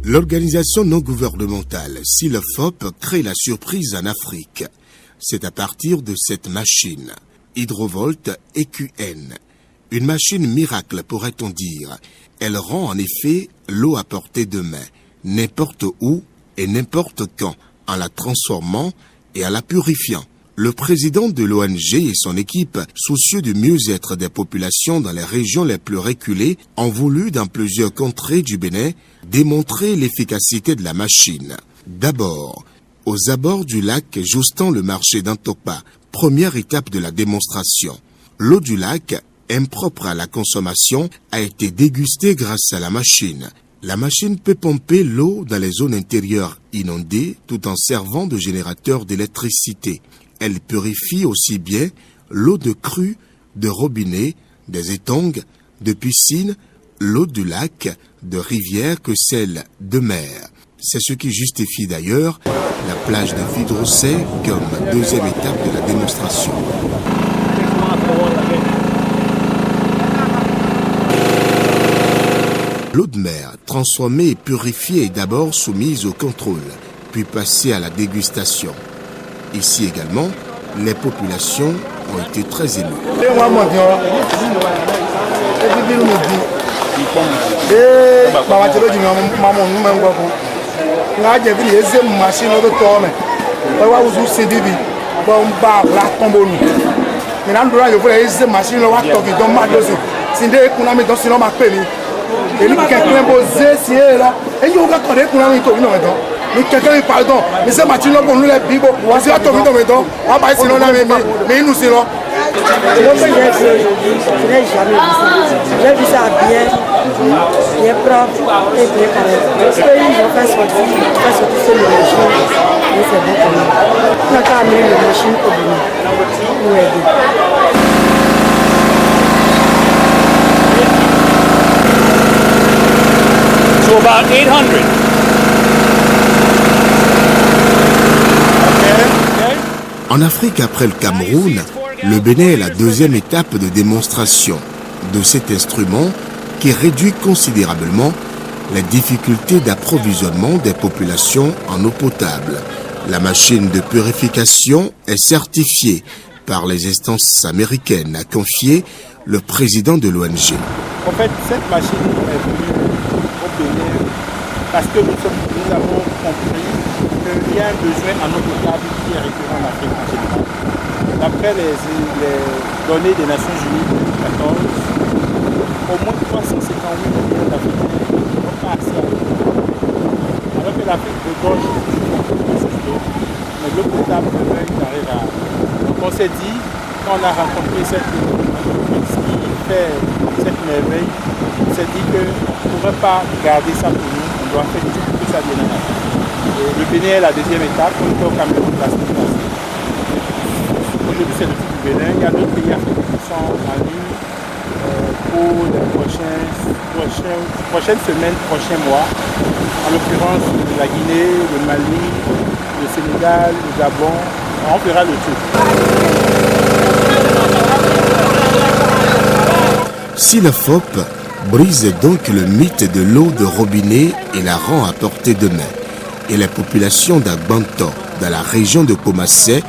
L'organisation non gouvernementale Silafop crée la surprise en Afrique. C'est à partir de cette machine, Hydrovolt EQN. Une machine miracle, pourrait-on dire. Elle rend en effet l'eau à portée de main, n'importe où et n'importe quand, en la transformant et en la purifiant. Le président de l'ONG et son équipe, soucieux du mieux-être des populations dans les régions les plus reculées, ont voulu, dans plusieurs contrées du Bénin, démontrer l'efficacité de la machine. D'abord, aux abords du lac justant le marché d'Antokpa, première étape de la démonstration. L'eau du lac, impropre à la consommation, a été dégustée grâce à la machine. La machine peut pomper l'eau dans les zones intérieures inondées tout en servant de générateur d'électricité. Elle purifie aussi bien l'eau de crue, de robinet, des étangs, de piscines, l'eau du lac, de rivière que celle de mer. C'est ce qui justifie d'ailleurs la plage de Vidrosset comme deuxième étape de la démonstration. L'eau de mer, transformée et purifiée, est d'abord soumise au contrôle, puis passée à la dégustation. Ici également, les populations ont été très émues. Mais quelqu'un pardon, mais c'est Mathieu pour nous les bibos, on s'est attendu dans mes dents, on va pas essayer mais nous c'est là. Je n'ai jamais vu ça. J'ai vu ça bien propre et bien carré. Parce qu'ils vont faire sortir sur le machine, et c'est bon pour nous. On a qu'à amener le machine au bout pour aider. So about 800. En Afrique, après le Cameroun, le Bénin est la deuxième étape de démonstration de cet instrument qui réduit considérablement les difficultés d'approvisionnement des populations en eau potable. La machine de purification est certifiée par les instances américaines, a confié le président de l'ONG. En fait, cette machine est venue au Bénin parce que nous avons compris qu'il y a un besoin en eau potable qui est récurrent en Afrique en général. D'après les données des Nations Unies de 2014, au moins 358 millions d'Africains n'ont pas accès à l'eau potable. Alors que l'Afrique regorge de l'eau, mais l'eau potable n'arrive à. Donc on s'est dit, quand on a rencontré cette entreprise qui fait cette merveille, on s'est dit qu'on ne pourrait pas garder ça pour nous, on doit faire tout pour que ça vienne en Afrique. Le Bénin est la deuxième étape, on est au Cameroun la semaine passée. Aujourd'hui c'est le tour du Bénin, il y a d'autres pays africains qui sont en ligne pour les prochaines semaines, prochains mois. En l'occurrence la Guinée, le Mali, le Sénégal, le Gabon, on fera le tour. Silafop brise donc le mythe de l'eau de robinet et la rend à portée de main. Et les populations d'Agbanto, dans la région de Komassé,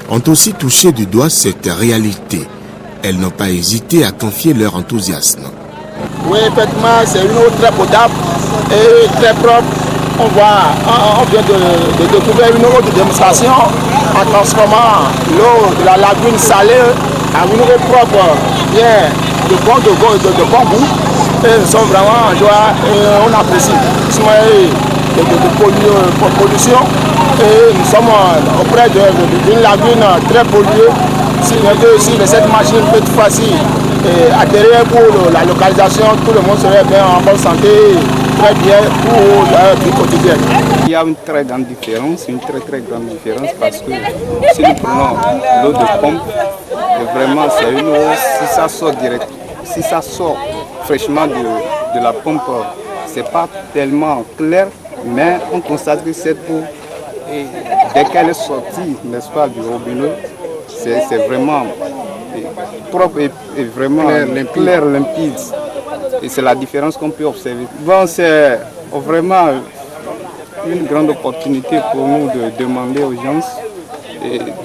ont aussi touché du doigt cette réalité. Elles n'ont pas hésité à confier leur enthousiasme. Oui, effectivement, c'est une eau très potable et très propre. On vient de découvrir une eau de démonstration en transformant l'eau de la lagune salée en une eau propre, bien de bon goût. Et nous sommes vraiment en joie et on apprécie. De pollution et nous sommes auprès d'une lagune très polluée. Si cette machine peut être facile atterrir pour la localisation, tout le monde serait bien en bonne santé, très bien pour leur vie quotidienne. Il y a une très grande différence, parce que si nous prenons l'eau de pompe, vraiment c'est une eau, si ça sort fraîchement de la pompe, c'est pas tellement clair. Mais on constate que cette eau, dès qu'elle est sortie, n'est-ce pas, du robinet, c'est vraiment propre et vraiment clair, limpide. Et c'est la différence qu'on peut observer. Bon, c'est vraiment une grande opportunité pour nous de demander aux gens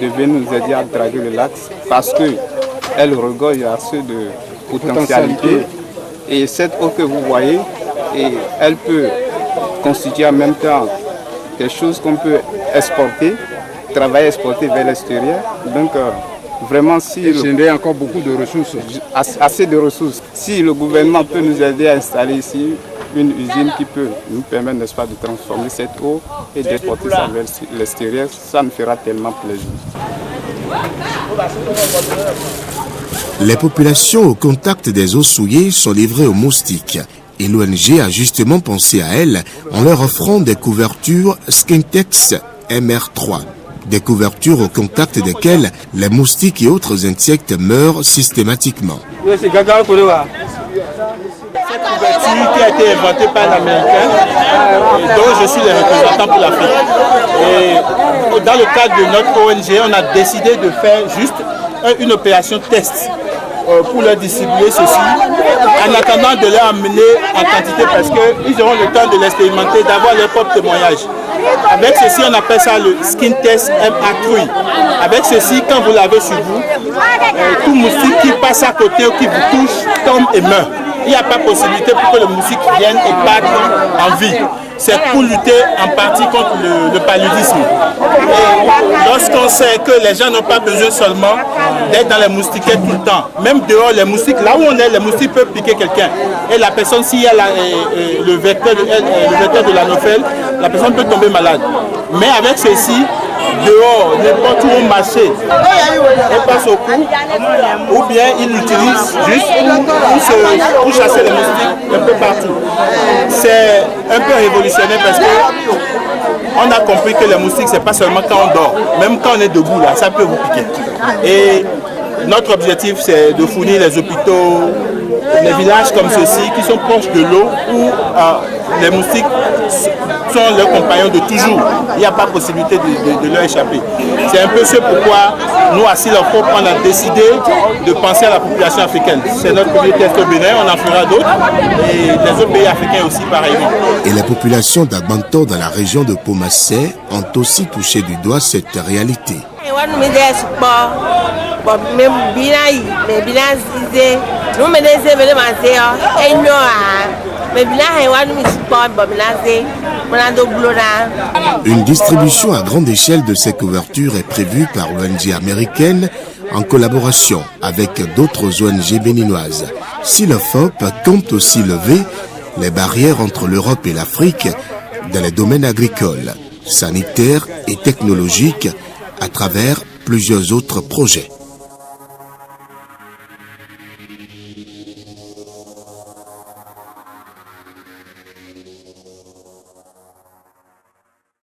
de venir nous aider à draguer le lac parce qu'elle regorge assez de potentialité. Et cette eau que vous voyez, elle peut constituer en même temps quelque chose qu'on peut exporter, travailler exporter vers l'extérieur. Donc vraiment, si générer encore beaucoup de ressources. Assez de ressources. Si le gouvernement peut nous aider à installer ici une usine qui peut nous permettre, n'est-ce pas, de transformer cette eau et d'exporter ça vers l'extérieur, ça nous fera tellement plaisir. Les populations au contact des eaux souillées sont livrées aux moustiques. Et l'ONG a justement pensé à elles en leur offrant des couvertures Skintex MR3. Des couvertures au contact desquelles les moustiques et autres insectes meurent systématiquement. Cette couverture qui a été inventée par l'Américain, dont je suis le représentant pour l'Afrique. Et dans le cadre de notre ONG, on a décidé de faire juste une opération test pour leur distribuer ceci, en attendant de leur amener en quantité parce qu'ils auront le temps de l'expérimenter, d'avoir leur propre témoignage. Avec ceci, on appelle ça le Skin Test MR3. Avec ceci, quand vous l'avez sur vous, tout moustique qui passe à côté ou qui vous touche tombe et meurt. Il n'y a pas possibilité pour que le moustique vienne et batte en vie. C'est pour lutter en partie contre le paludisme. Et lorsqu'on sait que les gens n'ont pas besoin seulement d'être dans les moustiquaires tout le temps, même dehors, les moustiques, là où on est, les moustiques peuvent piquer quelqu'un. Et la personne, s'il y a le vecteur de l'anophèle, la personne peut tomber malade. Mais avec ceci, dehors, n'importe où on marche, elle passe au cou, ou bien il l'utilise juste pour chasser les moustiques un peu partout. C'est un peu révolutionnaire parce qu'on a compris que les moustiques, c'est pas seulement quand on dort, même quand on est debout, là, ça peut vous piquer. Et notre objectif, c'est de fournir les hôpitaux, les villages comme ceci, qui sont proches de l'eau, où les moustiques sont leurs compagnons de toujours. Il n'y a pas possibilité de leur échapper. C'est un peu ce pourquoi nous, à Silofop, on a décidé de penser à la population africaine. C'est notre premier test au Bénin, on en fera d'autres, et les autres pays africains aussi pareillement. Et les populations d'Agbanto dans la région de Pomassé ont aussi touché du doigt cette réalité. Une distribution à grande échelle de ces couvertures est prévue par l'ONG américaine en collaboration avec d'autres ONG béninoises. Silofop compte aussi lever les barrières entre l'Europe et l'Afrique dans les domaines agricoles, sanitaires et technologiques à travers plusieurs autres projets.